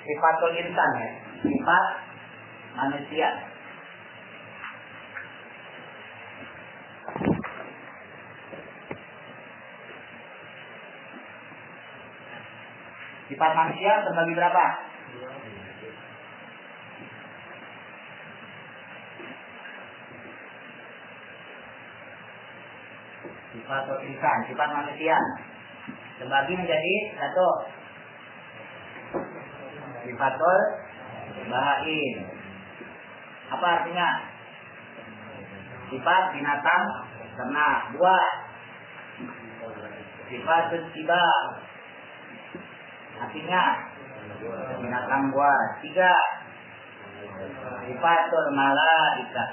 Sifatul insan ya, sifat manusia. Sifat manusia terbagi berapa? Sifatul insan, sifat manusia terbagi menjadi satu. Sifatul bahain. Apa artinya? Sifat binatang ternak. Dua. Sifatul sibah. Artinya binatang buas. Tiga. Sifatul malaika.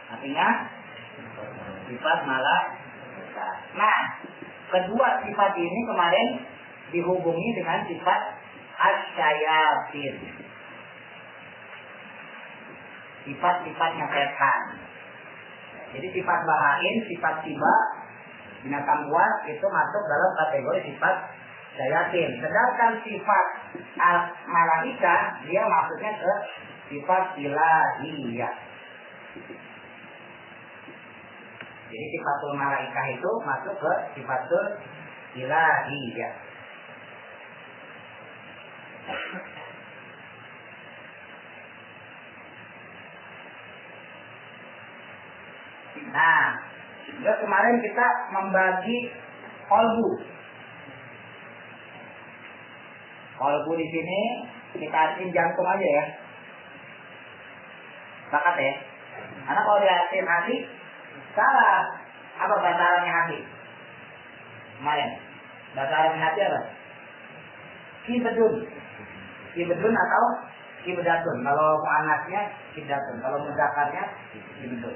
Artinya sifat malaika. Nah, kedua sifat ini kemarin dihubungi dengan sifat asyayatin, sifat-sifatnya setan. Jadi sifat bahain, sifat tiba, binatang buas itu masuk dalam kategori sifat syayatin. Sedangkan sifat malaika dia maksudnya ke sifat ilahiyah. Jadi sifatul malaika itu masuk ke sifatul ilahiyah. Nah, kemarin kita membagi kolbu. Kolbu di sini kita artiin jantung aja ya. Sepakat ya? Karena kalau diartiin hati salah. Apa bahasa Arabnya hati? Kemarin bahasa Arabnya hati apa? Kibedun. Kibedun atau kibedatun. Kalau muannasnya kibedatun, kalau mudzakarnya kibedun.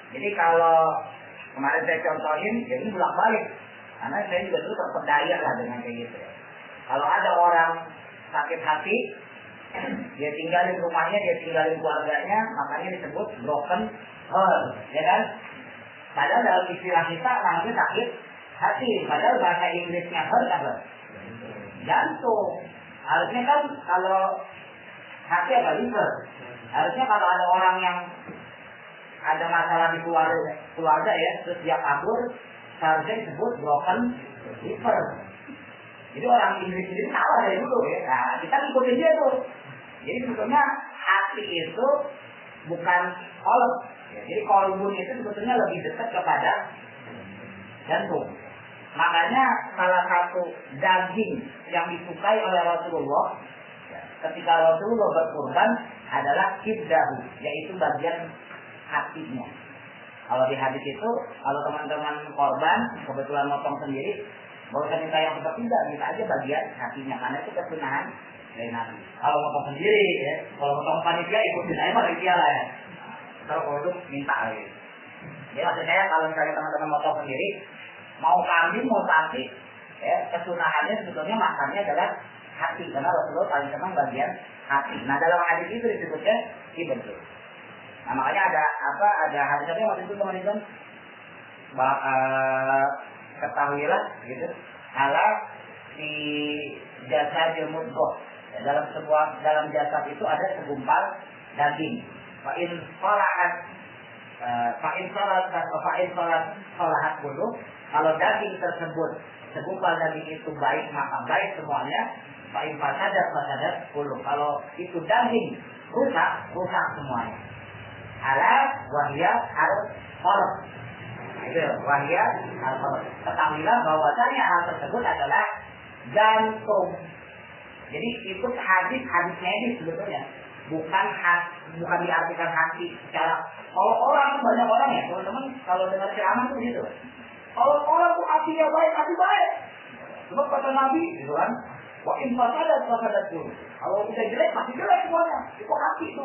Jadi kalau kemarin saya contohin, jadi bolak-balik. Karena saya juga dulu terpedaya lah dengan kayak gitu. Kalau ada orang sakit hati, dia tinggalin rumahnya, dia tinggalin keluarganya, makanya disebut broken heart, ya kan? Padahal dalam istilah kita namanya sakit hati. Padahal bahasa Inggrisnya heart apa? Jantung. Harusnya kan kalau hati apa? Liver. Harusnya kalau ada orang yang ada masalah di keluarga ya, terus dia kabur, seharusnya disebut broken liver. Jadi orang Inggris ini salah dari dulu ya. Nah, kita ngikutin dia tuh. Jadi sebetulnya hati itu bukan kolb. Ya, jadi kolbun itu sebetulnya lebih dekat kepada jantung. Makanya salah satu daging yang disukai oleh Rasulullah ketika Rasulullah berkurban adalah kibdahu, yaitu bagian hatinya. Kalau di hadis itu, kalau teman-teman korban kebetulan motong sendiri, boleh minta yang seperti tidak, minta aja bagian hatinya, karena itu kesunahan dari Nabi. Kalau motong sendiri, ya, kalau motong panitia ikutin aja panitia lah ya. Kalau itu minta lagi. Jadi maksud saya kalau misalnya teman-teman motong sendiri, mau kambing mau sapi, ya, kesunahannya sebetulnya makannya adalah hati, karena Rasulullah paling senang bagian hati. Nah dalam hadis itu disebutnya kibedun. Nah makanya ada hadisnya waktu itu teman-teman ketahuilah gitu, ala di jasa mudghah. Dalam jasad itu ada segumpal daging. Fa'in salahat bulu. Kalau daging tersebut segumpal daging itu baik, maka baik semuanya. Fa'in fasadat bulu. Kalau itu daging rusak semuanya. Ala wahya al-qalb. Itu wahya al-qalb. Ketahuilah bahwasanya hal tersebut adalah jantung. Jadi itu hadis medis sebetulnya. bukan diartikan hati secara. Kalau orang, banyak orang ya teman-teman, kalau dengar ceramah tuh gitu. Kalau orang tuh hatinya baik, hati baik. Sebab kata Nabi, gitu kan, wa in fasadat fasadatun. Kalau kita jelek, masih jelek semuanya. Itu hati itu.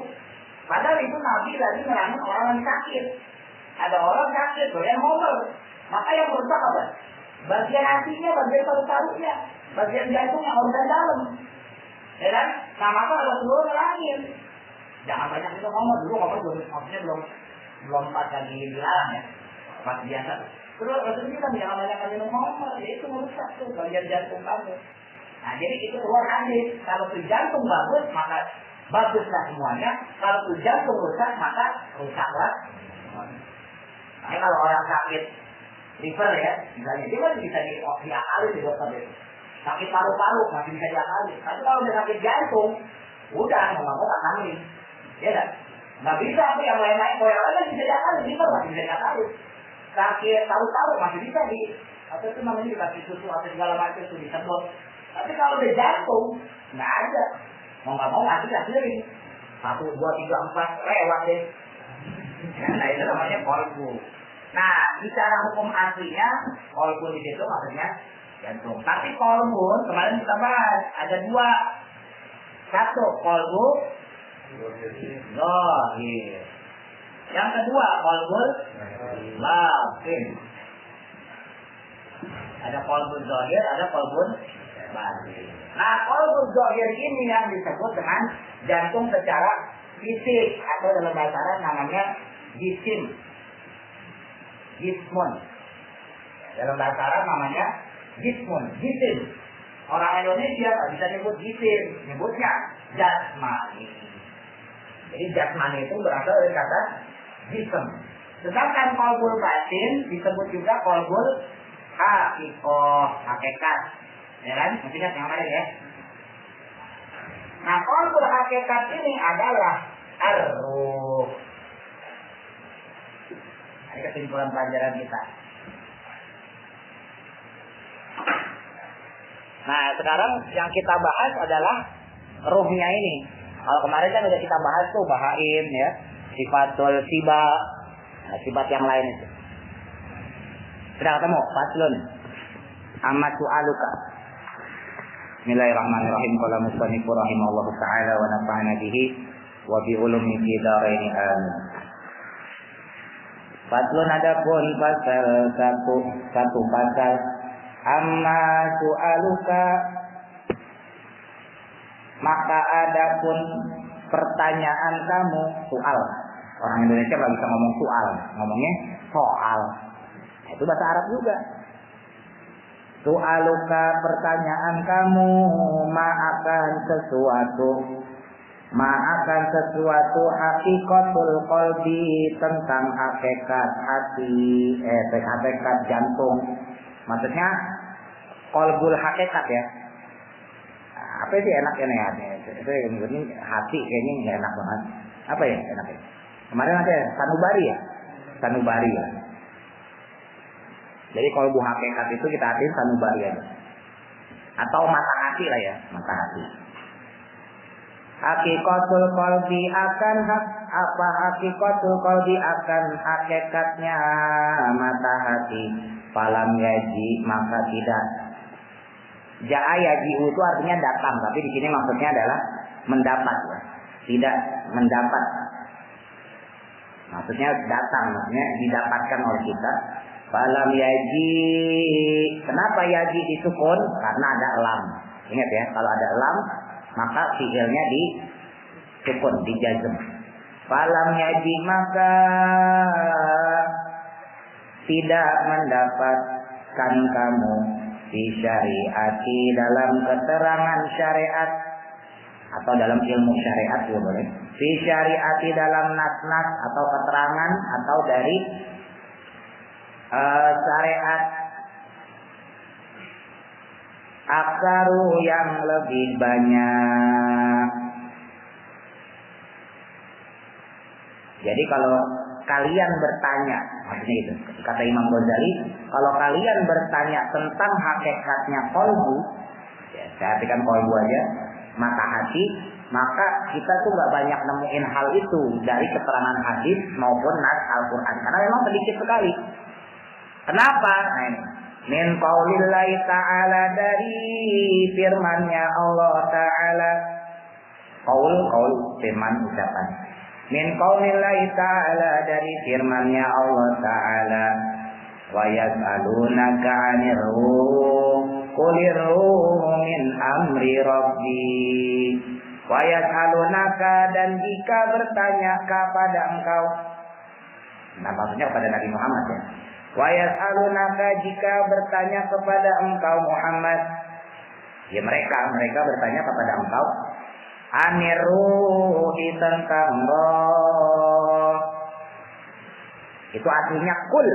Padahal itu Nabi lagi nerangin orang yang sakit. Ada orang sakit, doyan homer. Maka yang merusak apa? Bagian hatinya, bagian paru-parunya, bagian jantungnya, organ dalam. Ya kan? Nah maka Rasulullah nerangin. Jangan banyak itu ngomong dulu, maksudnya belum pas lagi dilarang ya, pas biasa. Terus Rasulullah bilang jangan banyak minum ngomong, ya itu merusak tuh bagian jantung kamu. Nah jadi itu keluar hadis. Kalau tuh jantung bagus maka baguslah semuanya. Kalau tuh jantung rusak maka rusaklah. Nah kalau orang sakit liver ya, misalnya dia masih bisa diakali di dokter itu. Sakit paru-paru masih bisa diakali. Tapi kalau udah sakit jantung, udah nggak mau akali. Ya kan? Nggak bisa, tapi yang lain-lain, kalau yang lain bisa diakali, liver masih bisa diakali. Sakit paru-paru masih bisa atau itu namanya dikasih susu atau segala macam itu disebut. Tapi kalau udah jantung, nggak ada. Mau nggak mau akhirin. 1, 2, 3, 4, lewat deh. Nah itu namanya kolbu. Nah bicara hukum aslinya, kolbu di situ maksudnya jantung. Tapi kolbu kemarin kita bahas ada 2. Satu kolbu zahir. Yang kedua kolbu batin. Ada kolbu zahir, ada kolbu batin. Nah kolbu zahir ini yang disebut dengan jantung secara fisik atau dalam bahasa Arab namanya jisim. Jismun. Dalam bahasa Arab namanya jismun, jisim. Orang Indonesia tak bisa nyebut jisim, nyebutnya jasmani. Jadi jasmani itu berasal dari kata jism. Sedangkan kolbul batin disebut juga kolbul hakikat. Ya kan? Masih ingat yang lain ya? Nah kolbul hakikat ini adalah ar-ruh. Ini kesimpulan pelajaran kita. Nah sekarang yang kita bahas adalah ruhnya ini. Kalau kemarin kan udah kita bahas tuh bahaim ya, sifatul siba, nah, sifat yang lain itu. Sudah ketemu faslun amatu aluka. Bismillahirrahmanirrahim. Qala musannif rahimallahu taala wa nafa'ana bihi wa bi ulumi fi dharain amin. Faslun adapun pasal satu pasal amma su'aluka, maka adapun pertanyaan kamu. Soal, orang Indonesia nggak bisa ngomong soal, ngomongnya soal. Itu bahasa Arab juga. Su'aluka, pertanyaan kamu, ma'akan sesuatu hakikatul qalbi, tentang hakikat hati, hakikat jantung. Maksudnya qalbul hakikat ya. Apa sih enaknya nih? Itu ini hati kayaknya nggak enak banget. Apa ya enaknya? Kemarin ada sanubari ya? Sanubari ya. Jadi qalbu hakikat itu kita artiin sanubari ya. Atau mata hati lah ya, mata hati. Hakikatul qalbi akan hakikatul qalbi akan hakikatnya mata hati. Falam yaji, maka tidak. Ja'a yaji'u itu artinya datang, tapi di sini maksudnya adalah mendapat ya. Tidak mendapat. Maksudnya datang, maksudnya didapatkan oleh kita. Falam yaji. Kenapa yaji disukun? Karena ada lam. Ingat ya, kalau ada lam maka fi'ilnya disukun, dijazm. Falam yaji, maka tidak mendapatkan kamu di syariati, dalam keterangan syariat atau dalam ilmu syariat juga boleh. Di syariati, dalam nas-nas atau keterangan atau dari syariat. Aksaru, yang lebih banyak. Jadi kalau kalian bertanya, maksudnya itu, kata Imam Ghazali, kalau kalian bertanya tentang hakikatnya qalbu, ya, saya artikan qalbu aja, mata hati, Maka kita tuh nggak banyak nemuin hal itu dari keterangan hadis maupun nas Al-Quran. Karena memang sedikit sekali. Kenapa? Nah ini. Min qaulillahi ta'ala, dari firmannya Allah Ta'ala. Qaul firman ucapan. Min qaulillahi ta'ala, dari firmannya Allah Ta'ala. Wa yas'alunaka 'anir ruh qulir ruh min amri rabbi. Wa yas'alunaka, dan jika bertanya kepada engkau. Nah maksudnya kepada Nabi Muhammad ya. Wa yas'alunaka, jika bertanya kepada engkau Muhammad. Ya mereka bertanya kepada engkau. Anir ruhi, tentang roh. Itu artinya kul.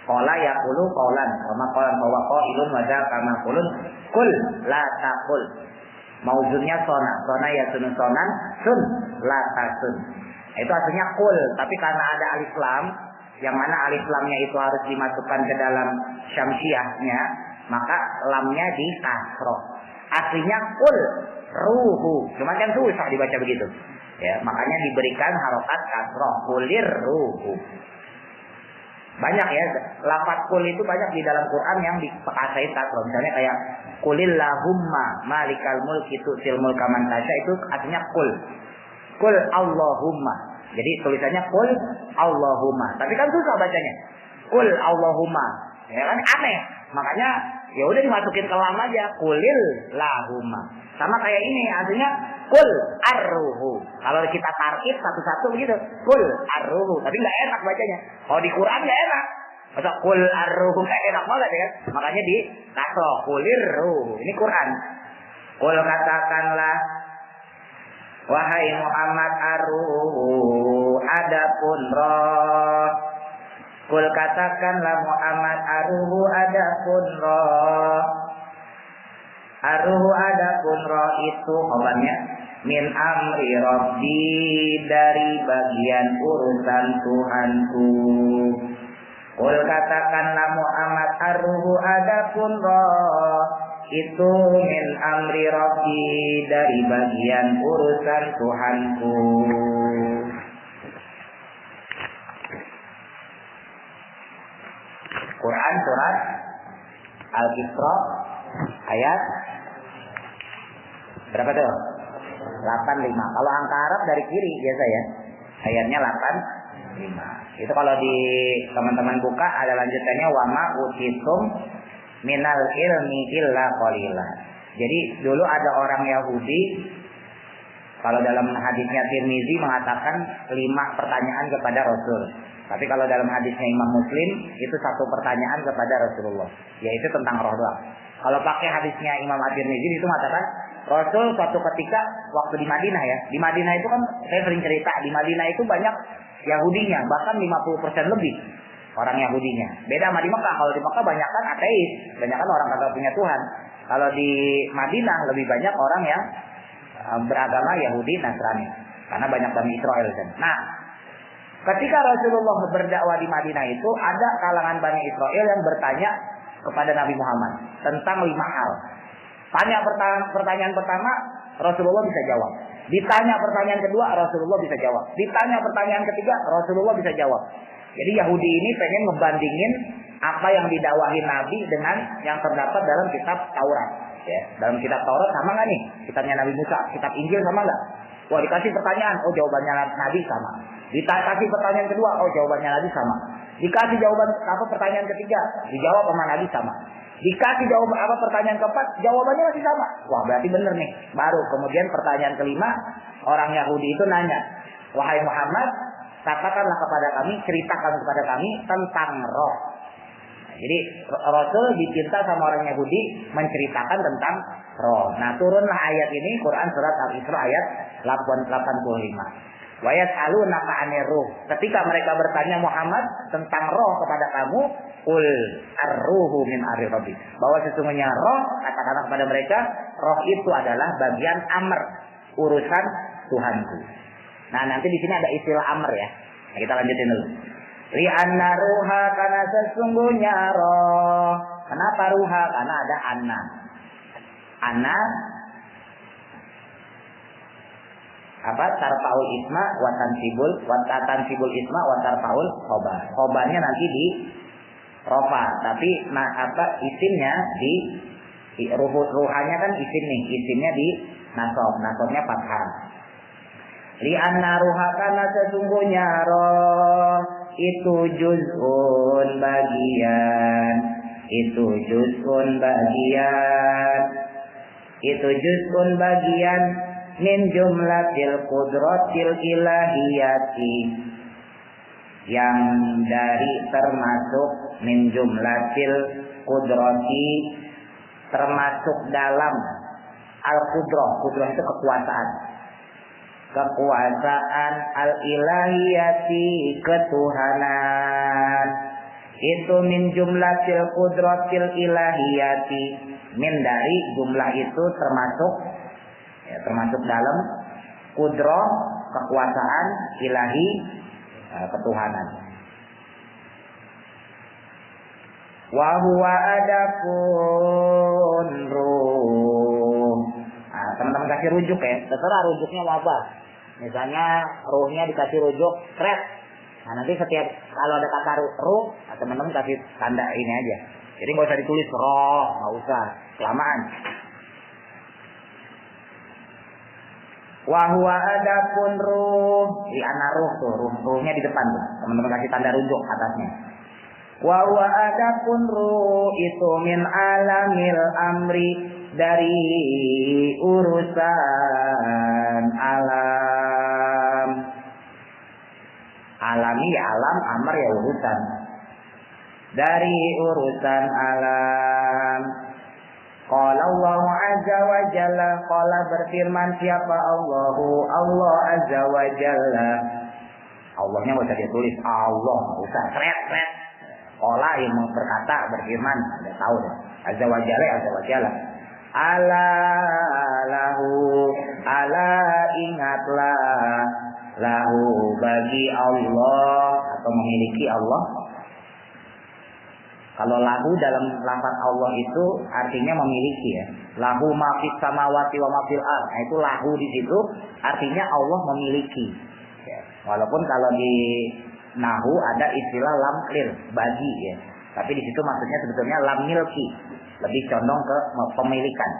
Qala yaqulu qaulan, kama qala wa qailun wa kama qulun kul la taqul. Mauzunnya sona ya sonan, sun la tasun. Itu artinya kul, tapi karena ada alif lam, yang mana alif lamnya itu harus dimasukkan ke dalam syamsiahnya, maka lamnya di kasroh. Artinya kul ruhu, cuma kan susah dibaca begitu. Ya, makanya diberikan harokat kasroh, kulir ruhu. Banyak ya, lafaz kul itu banyak di dalam Quran yang dipakai kasroh. Misalnya kayak kulillahumma malikal mulki tu'til mulka man tasya, itu artinya kul. Kul Allahumma. Jadi tulisannya kul Allahumma. Tapi kan susah bacanya. Kul Allahumma. Ya kan aneh. Makanya ya udah dimasukin ke lam aja, kulil lahumma. Sama kayak ini artinya kul arruhu. Kalau kita tarkib satu-satu begitu, kul arruhu. Tapi nggak enak bacanya. Kalau di Quran nggak enak. Masa kul arruhu nggak enak banget ya kan? Makanya di kasroh kulir ruhu. Ini Quran. Kul katakanlah, wahai Muhammad, arruhu adapun roh. Kul katakanlah Muhammad, arruhu adapun roh. Arruhu adapun roh itu obatnya min amri rabbi, dari bagian urusan Tuhanku. Kul katakanlah Muhammad, arruhu adapun roh itu min amri rabbi, dari bagian urusan Tuhanku. Quran surat Al-Isra ayat berapa tuh? 85. Kalau angka Arab dari kiri biasa ya. Ayatnya 85. Itu kalau di teman-teman buka ada lanjutannya, wa ma utitum minal ilmi illa qalila. Jadi dulu ada orang Yahudi, kalau dalam hadisnya Tirmizi mengatakan 5 pertanyaan kepada Rasul. Tapi kalau dalam hadisnya Imam Muslim itu 1 pertanyaan kepada Rasulullah, yaitu tentang roh doang. Kalau pakai hadisnya Imam At-Tirmizi itu mengatakan Rasul suatu ketika waktu di Madinah ya. Di Madinah itu kan saya sering cerita, di Madinah itu banyak Yahudinya, bahkan 50% lebih orang Yahudinya. Beda sama di Mekah. Kalau di Mekah banyak kan ateis, banyak kan orang kagak punya Tuhan. Kalau di Madinah lebih banyak orang yang beragama Yahudi Nasrani, karena banyak Bani Israel kan. Nah, ketika Rasulullah berdakwah di Madinah itu ada kalangan Bani Israel yang bertanya kepada Nabi Muhammad tentang 5 hal. Pertanyaan pertama Rasulullah bisa jawab. Ditanya pertanyaan kedua Rasulullah bisa jawab. Ditanya pertanyaan ketiga Rasulullah bisa jawab. Jadi Yahudi ini pengen ngebandingin apa yang didakwahi Nabi dengan yang terdapat dalam kitab Taurat. Ya, dalam kitab Taurat sama nggak nih? Kitabnya Nabi Musa, kitab Injil sama nggak? Wah, dikasih pertanyaan, oh jawabannya Nabi sama. Dikasih pertanyaan kedua, oh jawabannya Nabi sama. Dikasih jawaban apa pertanyaan ketiga, dijawab sama Nabi sama. Dikasih jawaban apa pertanyaan keempat, jawabannya masih sama. Wah, berarti bener nih. Baru kemudian pertanyaan kelima, orang Yahudi itu nanya, wahai Muhammad, katakanlah kepada kami, ceritakan kepada kami tentang roh. Jadi Rasul dicinta sama orang Yahudi menceritakan tentang roh. Nah, turunlah ayat ini, Quran surat Al-Isra ayat 85. Wa yas'alunaka 'anir ruh. Ketika mereka bertanya Muhammad tentang roh kepada kamu, qul ar-ruhu min amri rabbi. Bahwa sesungguhnya roh, katakanlah kepada mereka, roh itu adalah bagian amr, urusan Tuhanku. Nah, nanti di sini ada istilah amr ya. Nah, kita lanjutin dulu. Li'anna ruha, karena sesungguhnya roh. Kenapa ruha? Karena ada anna. Anna tarfaul isma wa tansibul isma wa tarfaul khobar. Khobarnya nanti di rofa, tapi isimnya di ruhanya kan isim nih, isimnya di nasobnya fathah. Li'anna ruha karena sesungguhnya roh itu juz'un bagian. Itu juz'un bagian min jumlatil qudratil ilahiyati, yang dari termasuk min jumlatil qudrati, termasuk dalam al-qudrah. Qudrah itu kekuasaan al-ilahiyati, ketuhanan. Itu min jumlatil qudratil ilahiyati, min dari jumlah itu termasuk dalam qudrah, kekuasaan ilahi, ketuhanan. Wa huwa adapun ruh. Teman-teman kasih rujuk ya, terserah rujuknya mau apa. Misalnya ruhnya dikasih rujuk thread. Nah nanti setiap kalau ada kata ruh, teman-teman kasih tanda ini aja. Jadi nggak usah ditulis roh, nggak usah, kelamaan. Wahwa adapun ruh, anak ruh tuh, ruhnya di depan tuh. Teman-teman kasih tanda rujuk atasnya. Wahwa adapun ruh itu min alamil amri, dari urusan alam. Alami ya alam, amr ya urusan. Dari urusan alam. Qala Allah azza wa jalla, qala berfirman siapa Allah azza wa jalla. Allahnya enggak usah ditulis, Allah enggak usah seret. Qala yang berkata, berfirman, udah tahu deh. Azza wa jalla. Ala ingatlah, lahu bagi Allah, atau memiliki Allah. Kalau lahu dalam lafaz Allah itu artinya memiliki ya. Lahu ma fis samawati wa ma fil ardh. Nah, itu lahu di situ artinya Allah memiliki. Ya. Walaupun kalau di nahu ada istilah lam clear, bagi ya. Tapi di situ maksudnya sebetulnya lam milki, lebih condong ke pemilikan.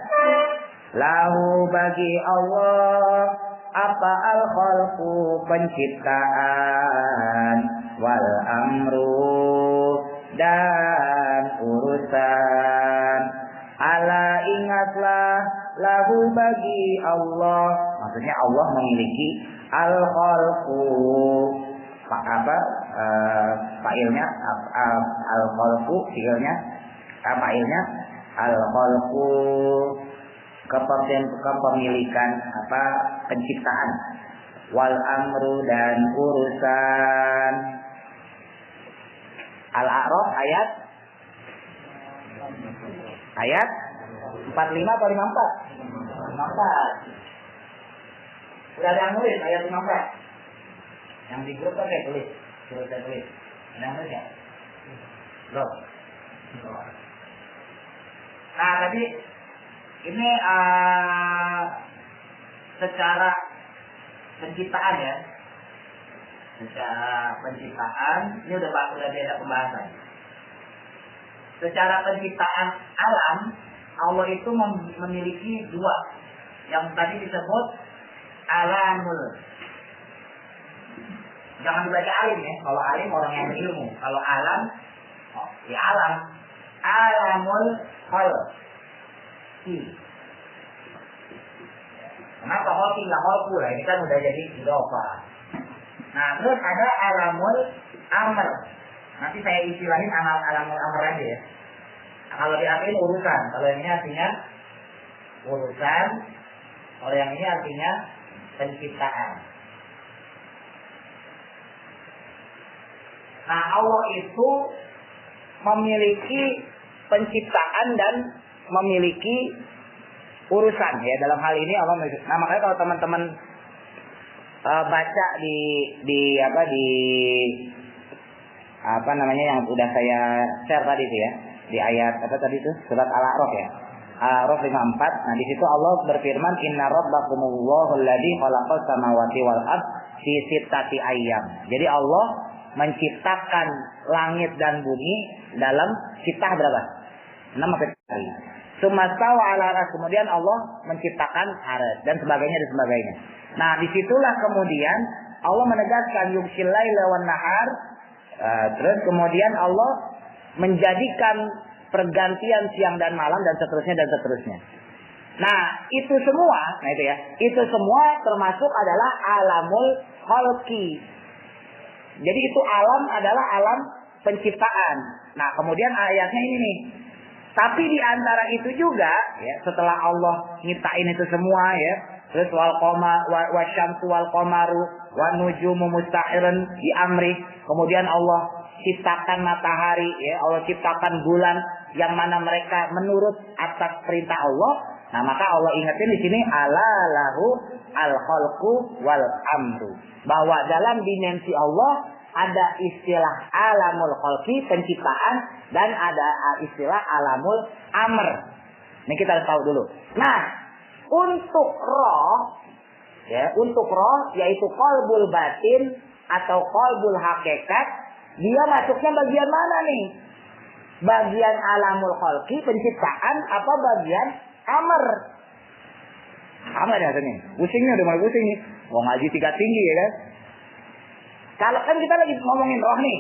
Lahu bagi Allah apa al-khalqu, penciptaan, wal amru, dan urusan. Ala ingatlah, lahu bagi Allah, maksudnya Allah memiliki al-khalqu, fa'ilnya al-khalqu, fi'ilnya fa'ilnya al-khalqu, kepemilikan penciptaan, wal amru, dan urusan. Al-A'raf ayat 45 atau 54? 54. Sudah ada yang nulis ayat 54. Yang di grup kan saya tulis. Ada yang nulis ya? Belum. Nah tadi ini secara penciptaan ya. Secara penciptaan, ini udah ada pembahasan. Secara penciptaan alam, Allah itu memiliki dua. Yang tadi disebut alamul. Jangan dibaca alim ya. Kalau alim orang yang berilmu. Kalau alam, ya alam. Alamul khalqi. Kenapa khalqi nggak khalqu lah? Ini kan udah jadi idhofah. Nah, terus ada alamul amr. Nanti saya istilahin alamul amr aja ya. Nah, kalau diartikan urusan, kalau yang ini artinya urusan, kalau yang ini artinya penciptaan. Nah, Allah itu memiliki penciptaan dan memiliki urusan ya. Dalam hal ini Allah memiliki. Nah, makanya kalau teman-teman baca di yang udah saya share tadi itu ya, di ayat apa tadi itu, surat Al-A'raf ya. Al-A'raf 54. Nah, di situ Allah berfirman, "Inna rabbakumullahu alladzi khalaqas samawati wal ard fi sittati ayyam." Jadi Allah menciptakan langit dan bumi dalam sitah berapa? 6 hari. Sumastawa ala arsy, kemudian Allah menciptakan arsy dan sebagainya dan sebagainya. Nah, disitulah kemudian Allah menegaskan yughshil laila wan nahar. Terus kemudian Allah menjadikan pergantian siang dan malam dan seterusnya dan seterusnya. Nah, itu semua, nah itu ya, itu semua termasuk adalah alamul khalqi. Jadi itu alam adalah alam penciptaan. Nah, kemudian ayatnya ini nih. Tapi di antara itu juga, ya, setelah Allah nyiptain itu semua, ya, terus wal qamar wasyamsu wal qamaru wan nujumu mustaqiran di amri. Kemudian Allah ciptakan matahari, ya, Allah ciptakan bulan yang mana mereka menurut atas perintah Allah. Nah, maka Allah ingetin di sini ala lahu al khalqu wal amru. Bahwa dalam dimensi Allah ada istilah alamul khalqi penciptaan dan ada istilah alamul amr. Ini kita harus tahu dulu. Nah, untuk roh, ya, untuk roh yaitu qalbul batin atau qalbul hakikat, dia masuknya bagian mana nih? Bagian alamul khalqi penciptaan apa bagian amr? Amr ya ini. Pusingnya udah mulai pusing nih. Mau ngaji tingkat tinggi ya kan? Kalau kan kita lagi ngomongin roh nih.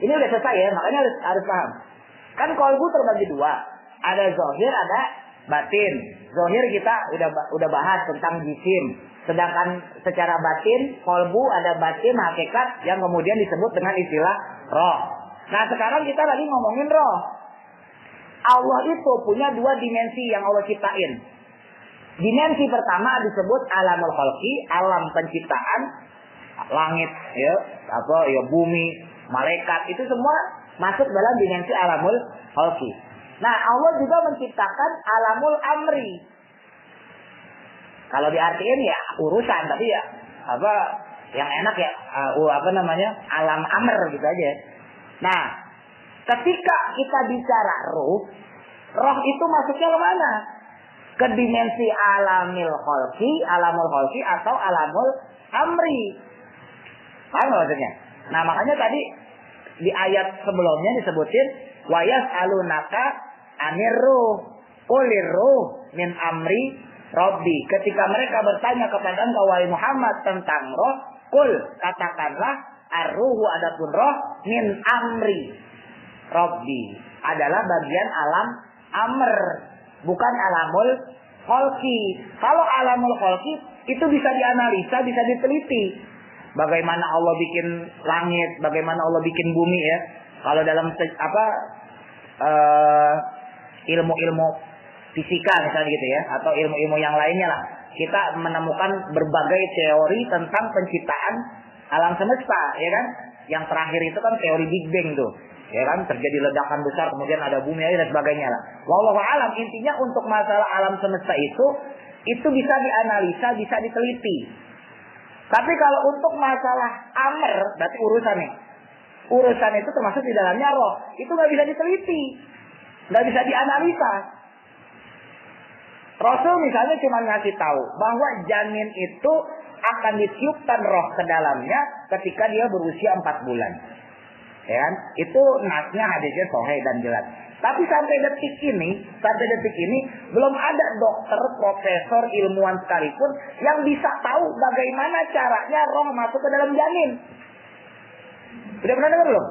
Ini udah selesai ya, makanya harus paham. Kan qalbu terbagi dua. Ada zahir, ada batin. Zahir kita udah bahas tentang jisim. Sedangkan secara batin, qalbu ada batin hakikat yang kemudian disebut dengan istilah roh. Nah, sekarang kita lagi ngomongin roh. Allah itu punya dua dimensi yang Allah ciptain. Dimensi pertama disebut alamul khalqi, alam penciptaan, langit, ya, apa, ya, bumi, malaikat, itu semua masuk dalam dimensi alamul khalqi. Nah, Allah juga menciptakan alamul amri. Kalau diartiin ya urusan, tapi ya apa yang enak ya apa namanya? Alam amr gitu aja. Nah, ketika kita bicara roh itu masuknya ke mana? Ke dimensi alamul khalqi atau alamul amri. Paham maksudnya? Nah, makanya tadi di ayat sebelumnya disebutin wa yas'alunaka anir ruh qulir ruh min amri rabbi. Ketika mereka bertanya kepada engkau wahai Muhammad tentang roh, qul, katakanlah ar-ruhu adapun roh min amri rabbi adalah bagian alam amr, bukan alamul khalqi. Kalau alamul khalqi itu bisa dianalisa, bisa diteliti. Bagaimana Allah bikin langit, bagaimana Allah bikin bumi ya. Kalau dalam ilmu-ilmu fisika misalnya gitu ya, atau ilmu-ilmu yang lainnya lah, kita menemukan berbagai teori tentang penciptaan alam semesta, ya kan? Yang terakhir itu kan teori Big Bang tuh, ya kan? Terjadi ledakan besar, kemudian ada bumi dan sebagainya lah. Wallahu alam, intinya untuk masalah alam semesta itu bisa dianalisa, bisa diteliti. Tapi kalau untuk masalah amr, berarti urusan nih. Urusan itu termasuk di dalamnya roh. Itu nggak bisa diteliti, nggak bisa dianalisa. Rasul misalnya cuma ngasih tahu bahwa janin itu akan ditiupkan roh ke dalamnya ketika dia berusia 4 bulan. Ya kan? Itu nasnya hadisnya sahih dan jelas. Tapi sampai detik ini belum ada dokter, profesor, ilmuwan sekalipun yang bisa tahu bagaimana caranya roh masuk ke dalam janin. Udah pernah dengar belum?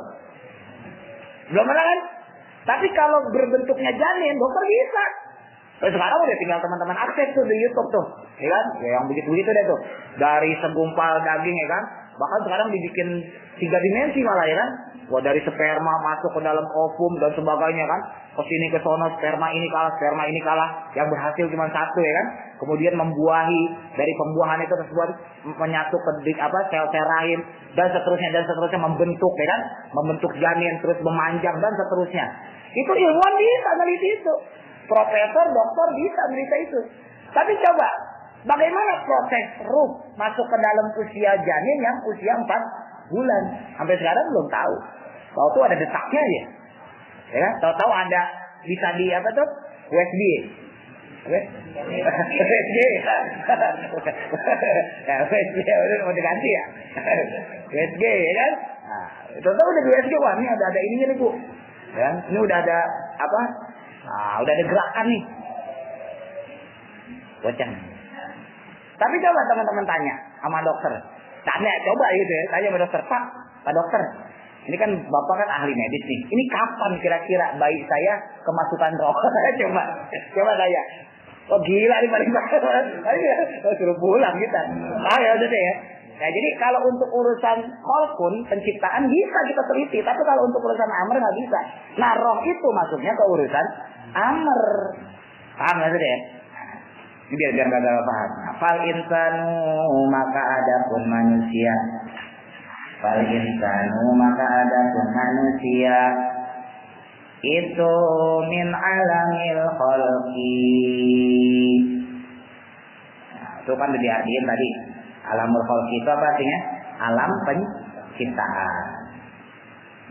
Belum pernah kan? Tapi kalau berbentuknya janin, dokter bisa. Terus sekarang udah tinggal teman-teman akses tuh di YouTube tuh, ya kan? Ya, yang begitu-begitu deh tuh. Dari segumpal daging, ya kan? Bahkan sekarang dibikin 3 dimensi malah, ya kan? Wah, dari sperma masuk ke dalam ovum dan sebagainya kan. Ke sini ke sono, sperma ini kalah. Yang berhasil cuma 1, ya kan? Kemudian membuahi, dari pembuahan itu tersebut menyatu ke sel-sel rahim dan seterusnya membentuk, ya kan? Membentuk janin terus memanjang dan seterusnya. Itu ilmuwan bisa meneliti itu. Profesor, dokter bisa meneliti itu. Tapi coba, bagaimana proses ruh masuk ke dalam usia janin yang usia 4 bulan? Sampai sekarang belum tahu. Tahu ada detaknya aja. Ya, tahu ada bisa di USB. WSG. Ya, WSG udah mau diganti ya. WSG ya kan? Nah, itu udah di WSG, wah ini ada ininya nih Bu. Ya, ini udah ada apa? Nah, udah ada gerakan nih. Bocah. Tapi coba teman-teman tanya sama dokter. Tanya coba gitu ya, tanya sama dokter, Pak dokter. Ini kan Bapak kan ahli medis nih. Ini kapan kira-kira bayi saya kemasukan roh? Coba tanya. Oh gila nih paling banget. Ayo suruh pulang kita. Ya udah deh ya. Nah jadi kalau untuk urusan khalqun, penciptaan bisa kita teliti, tapi kalau untuk urusan amr nggak bisa. Nah roh itu masuknya ke urusan amr. Paham nggak sih ya? Ini biar nggak gagal paham. Fal insanu maka adapun manusia. Fal insanu maka adapun manusia itu min alamil khalqi. Nah, itu kan udah diartiin tadi. Alamul khalqi itu apa artinya? Alam penciptaan.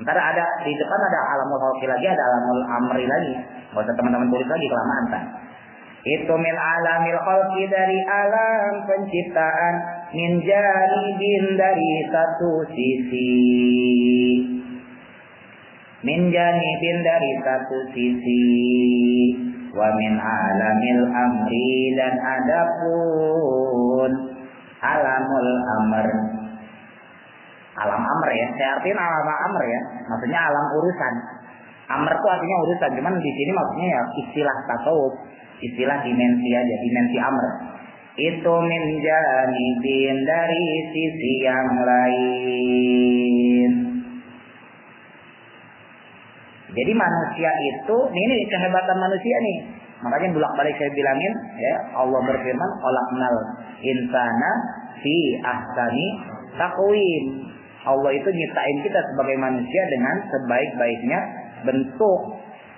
Ntar ada di depan ada alamul khalqi lagi, ada alamul amri lagi. Nggak usah teman-teman tulis lagi kelamaan kan. Itu min alamil khalqi dari alam penciptaan, min janibin dari satu sisi. Min janibin dari satu sisi. Wa min alamil amri dan adapun alamul amr. Alam amr ya, saya artiin alam amr ya. Maksudnya alam urusan. Amr itu artinya urusan, cuman di sini maksudnya ya istilah tasawuf, istilah dimensi aja, dimensi amr. Itu min janibin dari sisi yang lain. Jadi manusia itu, ini kehebatan manusia nih. Makanya bolak-balik saya bilangin, ya Allah berfirman, "Khalaqnal insana fi ahsani taqwim." Allah itu nyiptain kita sebagai manusia dengan sebaik-baiknya bentuk.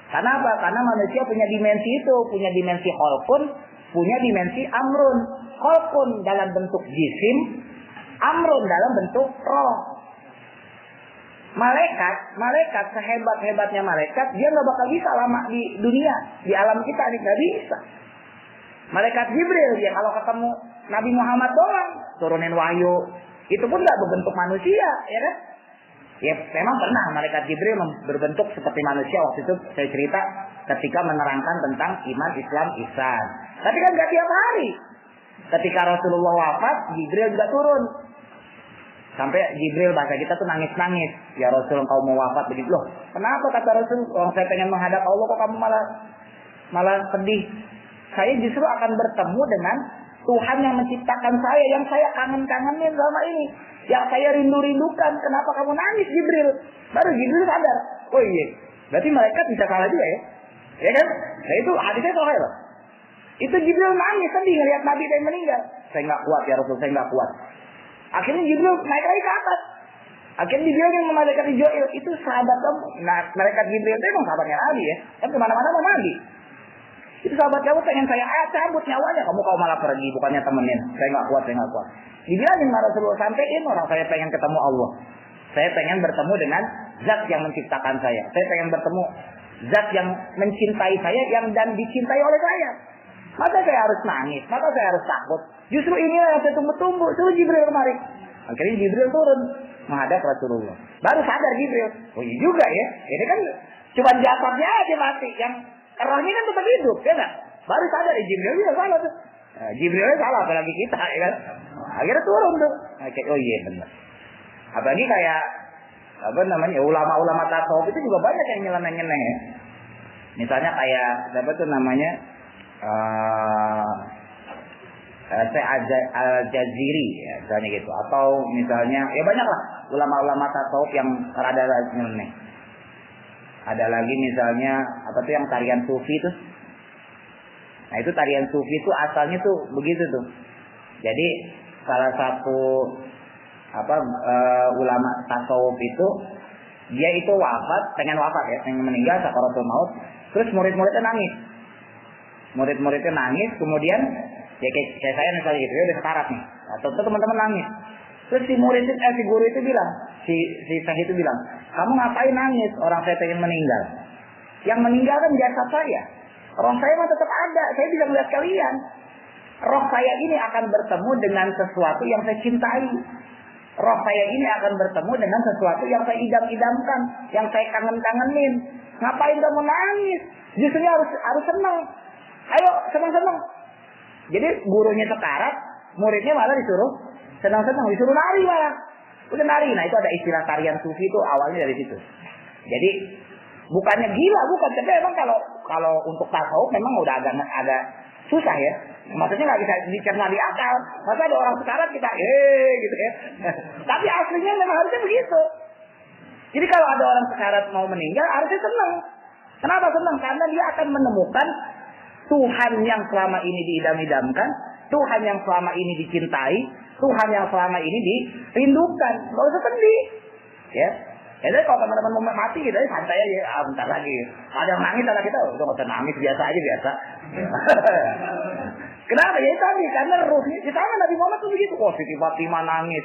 Karena apa? Karena manusia punya dimensi itu, punya dimensi khalqun, punya dimensi amrun. Khalqun dalam bentuk jisim, amrun dalam bentuk roh. Malaikat sehebat-hebatnya malaikat, dia nggak bakal bisa lama di dunia, di alam kita ini nggak bisa. Malaikat Jibril dia kalau ketemu Nabi Muhammad doang turunin wahyu, itu pun nggak berbentuk manusia, ya kan? Ya memang pernah malaikat Jibril berbentuk seperti manusia, waktu itu saya cerita ketika menerangkan tentang iman, Islam, ihsan. Tapi kan nggak tiap hari. Ketika Rasulullah wafat, Jibril juga turun. Sampai Jibril bahasa kita tuh nangis-nangis. Ya Rasul, engkau mau wafat begitu loh. Kenapa kata Rasul? Orang saya pengen menghadap Allah, kok kamu malah sedih? Saya justru akan bertemu dengan Tuhan yang menciptakan saya, yang saya kangen-kangenin selama ini, yang saya rindu-rindukan. Kenapa kamu nangis Jibril? Baru Jibril sadar. Oh iya, berarti malaikat bisa salah juga ya? Ya kan? Nah itu hadisnya soal loh. Itu Jibril nangis sedih ngelihat Nabi yang meninggal. Saya nggak kuat ya Rasul, saya nggak kuat. Akhirnya Jibril naik lagi ke atas. Akhirnya dibilang yang malaikat Jibril itu sahabat kamu. Nah, malaikat Jibril itu emang sahabatnya Nabi ya. Kan kemana-mana mau Nabi. Itu sahabat kamu pengen saya cabut nyawanya. Kamu malah pergi, bukannya temenin. Saya nggak kuat. Dibilangin sama Rasulullah, sampein orang saya pengen ketemu Allah. Saya pengen bertemu dengan zat yang menciptakan saya. Saya pengen bertemu zat yang mencintai saya dan dicintai oleh saya. Masa saya harus nangis? Masa saya harus takut? Justru inilah yang saya tunggu-tunggu. Suruh Jibril kemari. Akhirnya Jibril turun menghadap Rasulullah. Baru sadar Jibril. Oh iya juga ya. Ini kan cuma jasadnya aja mati. Yang rohnya kan tetap hidup. Ya kan? Baru sadar Jibril juga salah tuh. Nah, Jibrilnya salah apalagi kita. Ya kan? Akhirnya turun tuh. Oh iya benar. Apalagi kayak ulama-ulama tasawuf itu juga banyak yang nyeleneh-nyeleneh ya. Misalnya kayak siapa tuh namanya? Al-Jaziri ya, misalnya gitu, atau misalnya ya banyak lah ulama-ulama tasawuf yang rada nyeleneh. Ada lagi misalnya apa tuh yang tarian sufi tuh. Nah itu tarian sufi tuh asalnya tuh begitu tuh. Jadi salah satu ulama tasawuf itu dia itu pengen wafat ya, pengen meninggal sakaratul maut, terus murid-muridnya nangis. Murid-muridnya nangis, kemudian ya kayak saya misalnya gitu, ya udah sekarat nih, atau teman-teman nangis. Terus si guru itu bilang, si syekh itu bilang, kamu ngapain nangis? Orang saya pengen meninggal. Yang meninggal kan jasad saya. Roh saya mah tetap ada. Saya bisa melihat kalian. Roh saya ini akan bertemu dengan sesuatu yang saya cintai. Roh saya ini akan bertemu dengan sesuatu yang saya idam-idamkan, yang saya kangen-kangenin. Ngapain kamu nangis? Justru harus senang. Ayo senang-senang. Jadi gurunya sekarat, muridnya malah disuruh senang-senang, disuruh nari malah. Udah nari. Nah itu ada istilah tarian sufi itu awalnya dari situ. Jadi bukannya gila, bukan. Tapi emang kalau untuk tasawuf memang udah agak susah ya. Maksudnya nggak bisa dicerna di akal. Masa ada orang sekarat kita, gitu ya. Tapi aslinya memang harusnya begitu. Jadi kalau ada orang sekarat mau meninggal, harusnya senang. Kenapa senang? Karena dia akan menemukan Tuhan yang selama ini diidam-idamkan, Tuhan yang selama ini dicintai, Tuhan yang selama ini dirindukan. Nggak usah sedih. Ya. Jadi kalau teman-teman mau mati gitu, santai aja. Bentar lagi. Ada yang nangis, ada kita, udah nggak usah nangis, biasa aja biasa. Kenapa? Ya tadi, karena ruhnya. Kita kan Nabi Muhammad tuh begitu. Oh, Siti Fatimah nangis.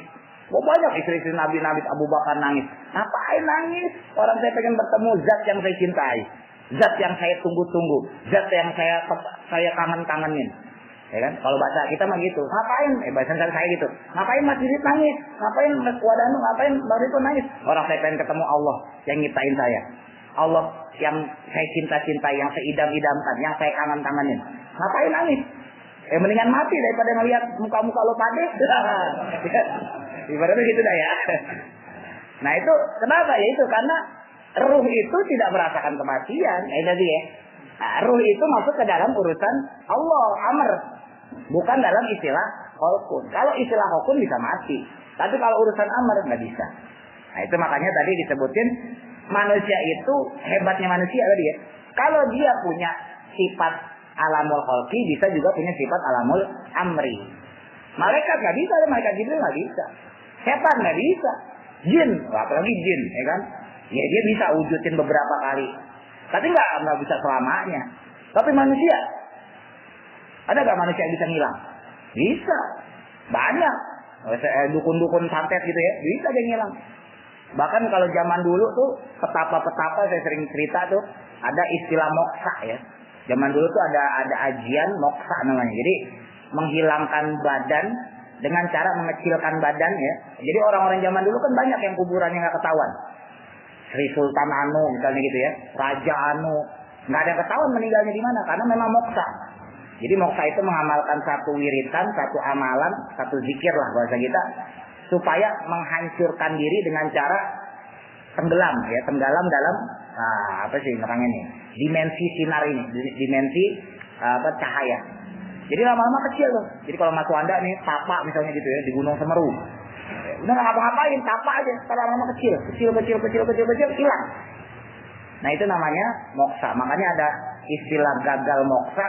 Oh, banyak istri-istri Nabi Abu Bakar nangis. Ngapain nangis? Orang saya pengen bertemu zat yang saya cintai. Zat yang saya tunggu-tunggu. Zat yang saya kangen-kangenin. Ya kan? Kalau bahasa kita mah gitu. Ngapain? Bahasa saya gitu. Ngapain Mas Didit nangis? Ngapain Mas Wadanu? Ngapain Mbak Rito nangis? Orang saya pengen ketemu Allah yang nyiptain saya. Allah yang saya cinta-cintai, yang saya idam-idamkan, yang saya kangen-kangenin. Ngapain nangis? Mendingan mati daripada ngelihat muka-muka lo pade. Ibaratnya gitu dah ya. Nah itu kenapa? Ya itu karena ruh itu tidak merasakan kematian. Tadi ya. Nah, ruh itu masuk ke dalam urusan Allah, amr. Bukan dalam istilah hukun. Kalau istilah hukun bisa mati. Tapi kalau urusan amr nggak bisa. Nah itu makanya tadi disebutin manusia itu hebatnya manusia tadi ya. Kalau dia punya sifat alamul khalqi, bisa juga punya sifat alamul amri. Malaikat nggak bisa, malaikat Jibril nggak bisa. Setan nggak bisa. Jin, apalagi jin, ya kan? Ya dia bisa wujudin beberapa kali. Tapi nggak bisa selamanya. Tapi manusia, ada nggak manusia yang bisa ngilang? Bisa, banyak. Dukun-dukun santet gitu ya, bisa dia ngilang. Bahkan kalau zaman dulu tuh petapa-petapa saya sering cerita tuh ada istilah moksa ya. Zaman dulu tuh ada ajian moksa namanya. Jadi menghilangkan badan dengan cara mengecilkan badan ya. Jadi orang-orang zaman dulu kan banyak yang kuburannya nggak ketahuan. Sri Sultan Anu misalnya gitu ya, Raja Anu, nggak ada yang ketahuan meninggalnya di mana karena memang moksa. Jadi moksa itu mengamalkan satu wiritan, satu amalan, satu zikir lah bahasa kita, supaya menghancurkan diri dengan cara tenggelam ya, tenggelam dalam apa sih namanya ini, dimensi sinar ini, dimensi cahaya. Jadi lama-lama kecil tuh. Jadi kalau Mas Wanda nih tapa misalnya gitu ya di Gunung Semeru, udah nggak ngapa-ngapain, tapa aja, lama-lama kecil hilang. Nah itu namanya moksa. Makanya ada istilah gagal moksa.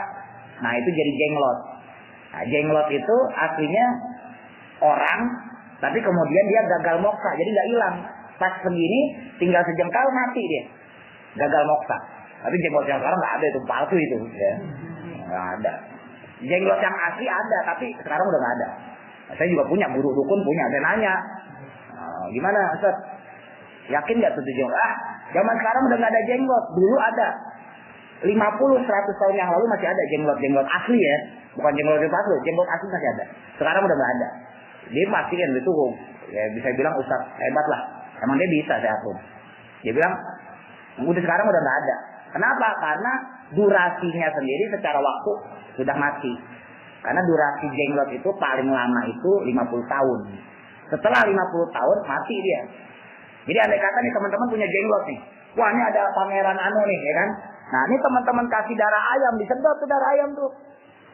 Nah itu jadi jenglot. Nah, jenglot itu aslinya orang, tapi kemudian dia gagal moksa, jadi nggak hilang. Pas segini tinggal sejengkal mati dia, gagal moksa. Tapi jenglot yang sekarang nggak ada, itu palsu itu, ya. Nggak ada. Jenglot yang asli ada, tapi sekarang udah nggak ada. Nah, saya juga punya, guru dukun punya. Saya nanya, gimana Ustaz? Yakin nggak tuh jenglot? Zaman sekarang udah nggak ada jenglot. Dulu ada. 50-100 tahun yang lalu masih ada jenglot asli ya. Bukan jenglot palsu, jenglot asli masih ada. Sekarang udah nggak ada. Dia pastiin itu, ya bisa bilang Ustaz hebat lah. Emang dia bisa saya akun. Dia bilang, udah sekarang udah nggak ada. Kenapa? Karena durasinya sendiri secara waktu sudah mati. Karena durasi jenglot itu paling lama itu 50 tahun. Setelah 50 tahun mati dia. Jadi andai kata nih teman-teman punya jenglot nih. Wah ini ada pangeran anu nih ya kan. Nah ini teman-teman kasih darah ayam, disedot tuh darah ayam tuh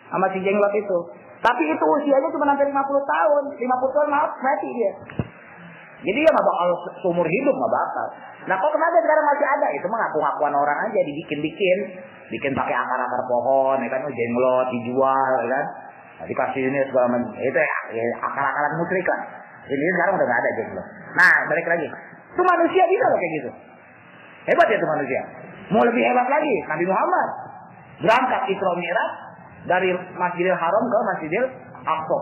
sama si jenglot itu. Tapi itu usianya cuma sampai 50 tahun. 50 tahun mati dia. Jadi dia nggak bakal seumur hidup, nggak bakal. Nah kok kenapa sekarang masih ada? Itu mah ngaku-ngakuan orang aja, bikin pakai akar-akar pohon, ya kan, jenglot dijual, ya kan. Nah, dikasih ini segala macam. Itu ya akar-akaran musyrik lah. Jadi sekarang udah nggak ada jenglot. Nah balik lagi, itu manusia bisa loh kayak gitu. Hebat ya itu manusia. Mau lebih hebat lagi, Nabi Muhammad berangkat Isra Mi'raj dari Masjidil Haram ke Masjidil Aqsa.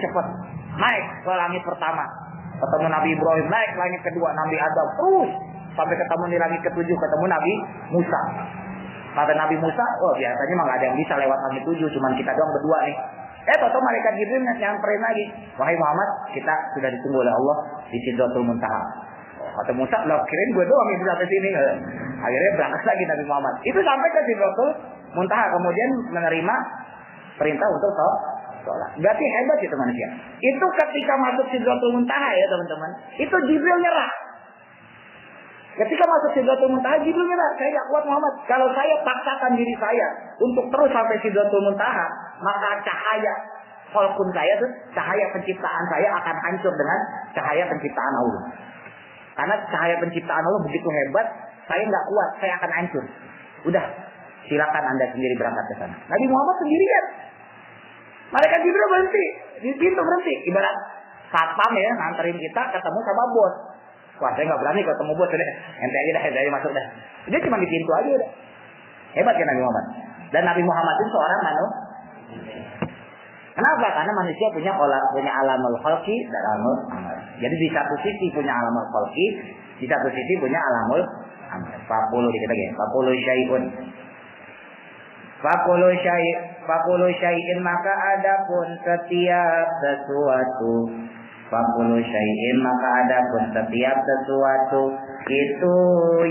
Cepat naik ke langit pertama. Ketemu Nabi Ibrahim, naik langit kedua Nabi Adam, terus sampai ketemu di langit ketujuh ketemu Nabi Musa. Kata Nabi Musa, oh biasanya mah nggak ada yang bisa lewat langit 7, cuman kita doang berdua nih. Tahu malaikat Jibril nyamperin lagi. Wahai Muhammad, kita sudah ditunggu oleh Allah di Sidratul Muntaha. Kata Musa, lo kirain gue doang yang bisa sampai sini. Akhirnya berangkat lagi Nabi Muhammad. Itu sampai ke Sidratul Muntaha, kemudian menerima perintah untuk sholat. Berarti hebat itu manusia. Itu ketika masuk Sidratul Muntaha ya teman-teman. Itu Jibril nyerah. Ketika masuk Sidratul Muntaha, Jibril nyerah. Saya gak kuat Muhammad. Kalau saya paksakan diri saya untuk terus sampai Sidratul Muntaha, maka cahaya kholqun saya tuh, cahaya penciptaan saya akan hancur dengan cahaya penciptaan Allah. Karena cahaya penciptaan Allah begitu hebat, saya nggak kuat, saya akan hancur. Udah, silakan Anda sendiri berangkat ke sana. Nabi Muhammad sendirian. Malaikat Jibril berhenti, di pintu berhenti. Ibarat satpam ya, nganterin kita ketemu sama bos. Wah, saya nggak berani ketemu bos, udah ente aja dah, saya masuk dah. Dia cuma di pintu aja udah. Hebat kan Nabi Muhammad. Dan Nabi Muhammad itu seorang manusia. Kenapa? Karena manusia punya alamul khalqi dan alamul amal. Jadi di satu sisi punya alamul khalqi, di satu sisi punya alamul amal. 40 dikit lagi. 40 syai'un. 40 syai'in maka adapun setiap sesuatu. 40 syai'in maka adapun setiap sesuatu itu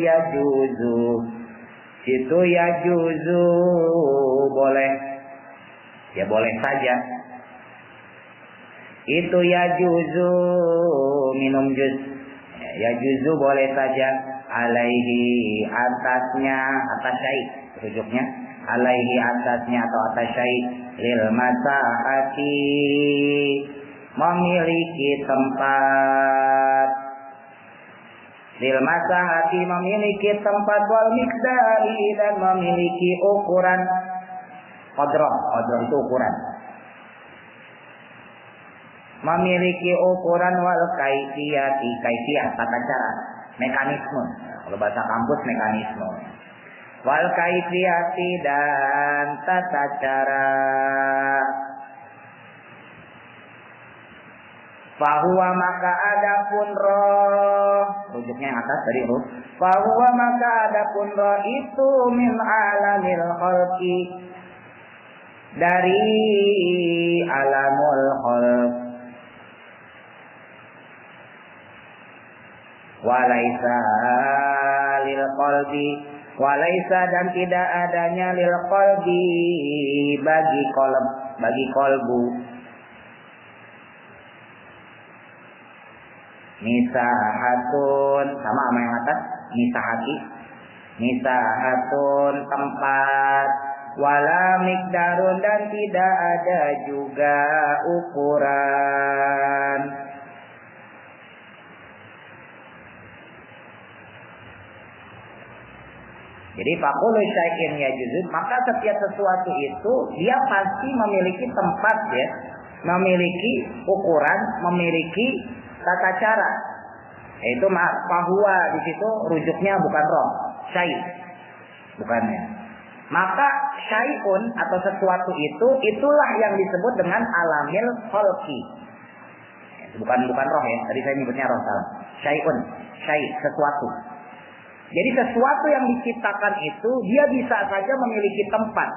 yajuzu. Itu yajuzu boleh. Ya boleh saja. Itu yajuzu minum juz. Ya juzu boleh saja. Alaihi atasnya, atas syai. Rujuknya alaihi atasnya atau atas syai. Lil masahati memiliki tempat. Lil masahati memiliki tempat wal miqdari dan memiliki ukuran. Qadrah itu ukuran. Memiliki ukuran wal kaifiyati, kaifiyah tata cara, mekanisme. Kalau bahasa kampus mekanisme. Wal kaifiyati dan tata cara. Fahuwa maka adapun roh, rujuknya yang atas dari roh. Fahuwa maka adapun roh itu min alamil khalqi, dari alamul khalq. Walaisa lil qalbi, walaisa dan tidak adanya lil qalbi bagi qalb, bagi qalbu. Nisahatun sama yang atas, nisahati. Nisahatun tempat, wala mikdarun dan tidak ada juga ukuran. Jadi fakulu syai'in yajuzun, maka setiap sesuatu itu dia pasti memiliki tempat ya, memiliki ukuran, memiliki tata cara. Yaitu fahuwa di situ rujuknya bukan roh, syai', bukannya. Maka syai'un atau sesuatu itu itulah yang disebut dengan alamil khalqi. Bukan roh ya. Tadi saya nyebutnya roh salah. Syai'un, syai' sesuatu. Jadi sesuatu yang diciptakan itu dia bisa saja memiliki tempat,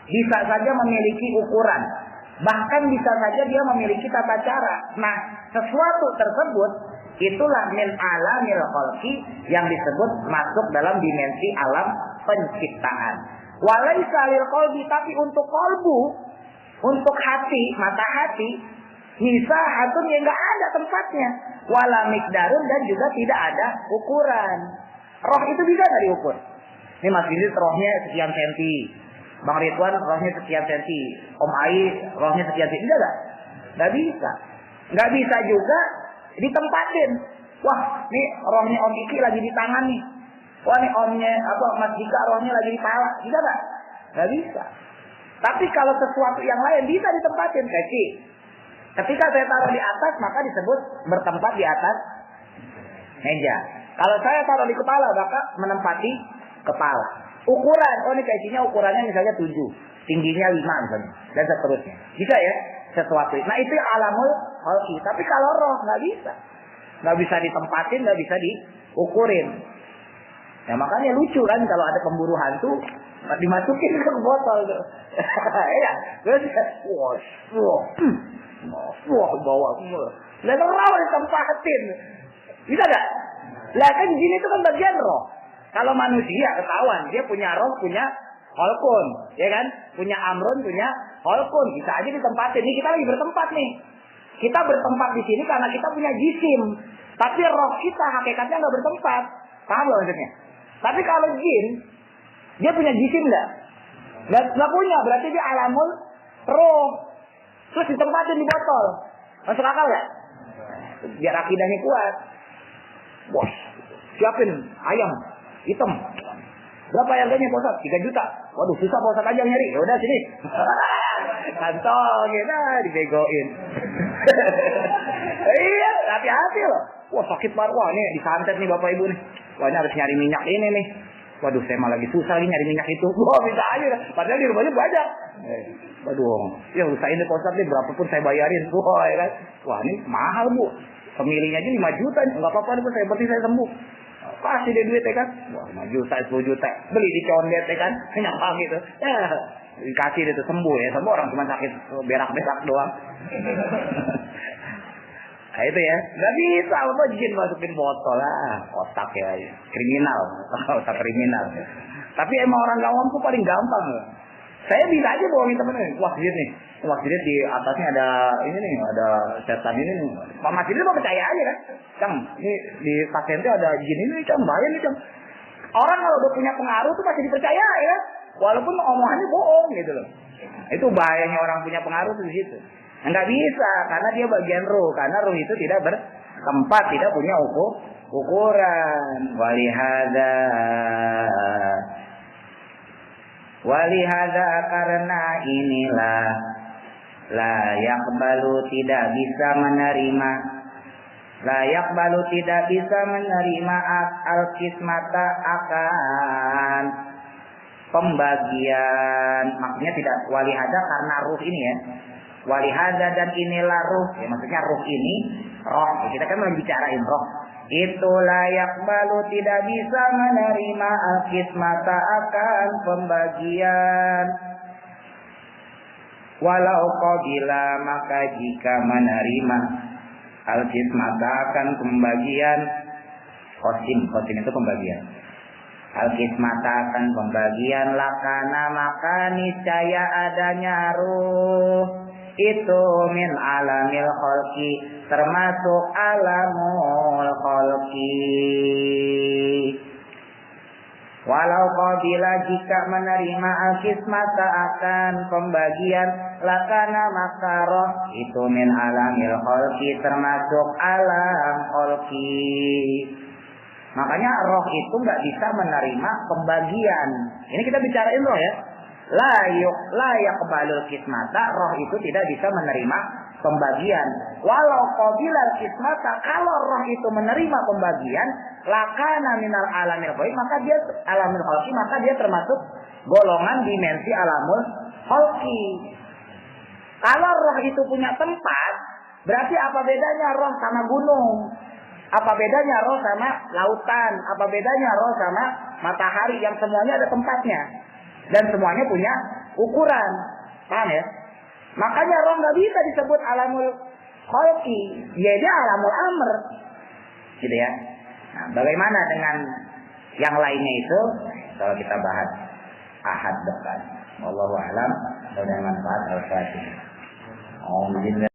bisa saja memiliki ukuran, bahkan bisa saja dia memiliki tata cara. Nah, sesuatu tersebut itulah min alamil khalqi yang disebut masuk dalam dimensi alam penciptaan. Walaisa lil qalbi, tapi untuk qalbu, untuk hati, mata hati, nisahatun yang enggak ada tempatnya. Wala miqdarun dan juga tidak ada ukuran. Roh itu bisa nggak diukur? Ini Mas Didit rohnya sekian senti, Bang Ridwan rohnya sekian senti, Om Ai rohnya sekian senti, bisa nggak? Nggak bisa. Nggak bisa juga ditempatin. Wah, nih rohnya Om Iki lagi di tangan nih. Wah, nih omnya Mas Dika rohnya lagi di pala, bisa nggak? Nggak bisa. Tapi kalau sesuatu yang lain bisa ditempatin, ketika saya taruh di atas maka disebut bertempat di atas meja. Kalau saya taruh di kepala, maka menempati kepala. Ukuran, ini kaicinya ukurannya misalnya 7, tingginya 5 misalnya, dan seterusnya. Bisa ya, sesuatu. Nah itu alamul khalqi. Tapi kalau roh nggak bisa, nggak bisa ditempatin, nggak bisa diukurin. Ya makanya lucu kan kalau ada pemburu hantu dimasukin ke botol tuh. Iya. Terus wah bawa semua. Lalu rawa ditempatin. Bisa gak? Lah kan jin itu kan bagian roh. Kalau manusia ketahuan dia punya roh, punya holkun, ya kan? Punya amrun, punya holkun. Bisa aja ditempatin. Ini kita lagi bertempat nih. Kita bertempat di sini karena kita punya jisim. Tapi roh kita hakikatnya nggak bertempat. Paham loh maksudnya? Tapi kalau jin, dia punya jisim nggak? Nggak punya. Berarti dia alamul roh. Terus ditempatin di botol. Masuk akal nggak? Biar akidahnya kuat. Bos, siapin ayam hitam. Berapa harganya Pak Ustaz? 3 juta. Waduh, susah Pak Ustaz aja nyari. Ya udah sini. Kantong kita dibegoin. Iya, hati-hati loh. Wah, sakit banget. Wah, ini disantet nih Bapak Ibu nih. Wah, ini harus nyari minyak ini nih. Waduh, saya malah lagi susah nih nyari minyak itu. Wah, bisa aja. Padahal di rumahnya banyak. Waduh, ya usahain deh Pak Ustaz nih, berapapun saya bayarin. Wah, ya kan? Wah, ini mahal Bu. Pemilihnya aja 5 juta. Enggak apa-apa nih, saya penting saya sembuh. Kasih deh duit ya kan. Wah, 5 juta, 10 juta. Beli di condet ya kan. Nyapa gitu. Ya, dikasih deh tuh sembuh ya. Sembuh orang cuma sakit berak-berak doang. Nah itu ya. Nggak bisa apa jin masukin botol lah. Otak ya. Kriminal. Otak kriminal. Tapi emang orang awam tuh paling gampang. Saya bisa aja bohongin temen-temen. Wah jin nih. Wah jin di atasnya ada ini nih. Ada setan ini nih. Pak Mas ini mau percaya aja kan. Cang, ini di pasien ada jin ini Cang. Bahaya nih Cang. Orang kalau udah punya pengaruh tuh pasti dipercaya ya. Walaupun omongannya bohong gitu loh. Itu bahayanya orang punya pengaruh tuh di situ. Enggak bisa karena dia bagian ruh. Karena ruh itu tidak bertempat, tidak punya ukuran. Walihada karena inilah layak balu tidak bisa menerima. Layak balu tidak bisa menerima al-kismata akan pembagian. Maksudnya tidak walihada karena ruh ini ya. Walihada dan inilah ruh. Ya, maksudnya ruh ini, roh. Kita kan membicarain roh. Itu layak balu tidak bisa menerima al-kismata akan pembagian. Walau qabila maka jika menerima al-kismata akan pembagian. Qasim itu pembagian. Al-kismata akan pembagian lakana maka niscaya adanya ruh. Itu min alamil khalqi termasuk alamul khalqi. Walau qabila jika menerima al-kismata akan pembagian lakana makaroh itu min alamil khalqi termasuk alam khalqi. Makanya roh itu nggak bisa menerima pembagian. Ini kita bicarain roh ya. Layak kebalul kismata, roh itu tidak bisa menerima pembagian. Walau qabilal kismata, kalau roh itu menerima pembagian, lakana minal alamil khalqi, maka dia alamil khalqi, maka dia termasuk golongan dimensi alamul khalqi. Kalau roh itu punya tempat, berarti apa bedanya roh sama gunung? Apa bedanya roh sama lautan? Apa bedanya roh sama matahari yang semuanya ada tempatnya? Dan semuanya punya ukuran. Paham ya? Makanya roh nggak bisa disebut alamul khalqi. Dia alamul amr. Gitu ya. Nah, bagaimana dengan yang lainnya itu? Kalau kita bahas ahad depan. Wallahu a'lam. Mudah-mudahan manfaat. Al-Fatihah.